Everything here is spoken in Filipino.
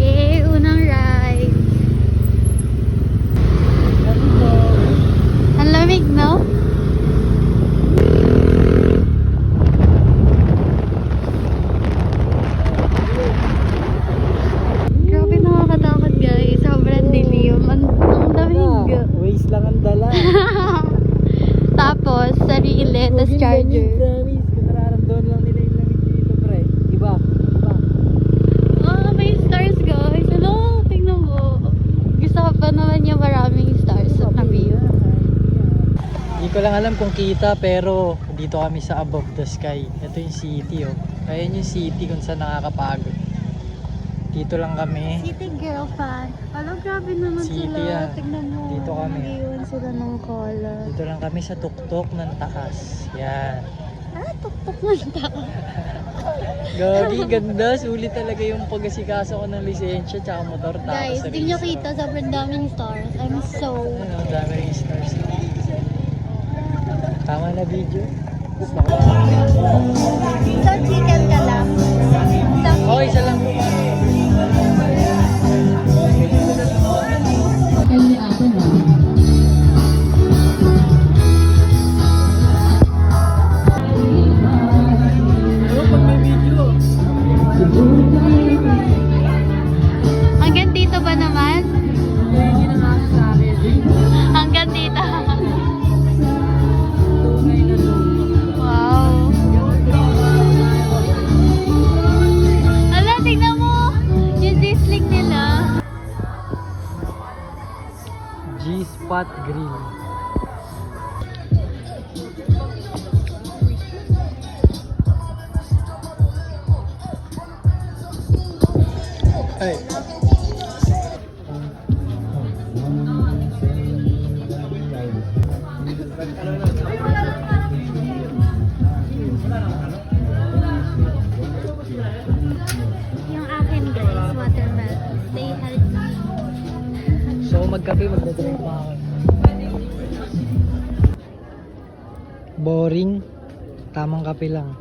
Okay, unang ride. Ang lamig, no? Grabe, nakakatakot guys. Sobrang dilim. Ang lamig. Waste lang ang dala. Tapos, sarili, tas charger. Promise, kung nararamdaman lang nila yung lamig dito, pre. Iba. Ah, may stars guys. Hello, tingnan mo. Gusto ko pa naman yung maraming stars sa view. Hindi ko lang alam kung kita, pero dito kami sa above the sky. Ito yung city, oh. Ayan yung city kung saan nakakapagod. Dito lang kami. City girl fan. Alam, grabe naman City sila. yan. Tignan mo. Dito kami. Nag-iwan sila ng cola. Dito lang kami sa tuktok ng taas. Yan. Ah, tuktok ng tao. Gagi, ganda. Sulit talaga yung pag-asikaso ko ng lisensya tsaka motor. Guys, di nyo kita sobrang daming stars. I'm so... Ano, dami rin stars. Tama na video. So, chicken ka lang. Oh, isa lang. Hanggang dito ba naman? Hanggang dito. Wow. Ala, tingnan mo. Yung disling nila. G-Spot Grill. Hey. Yung akin guys, watermelon. Stay healthy. So magkape, magdadrink pa ako. Boring. Tamang kape lang.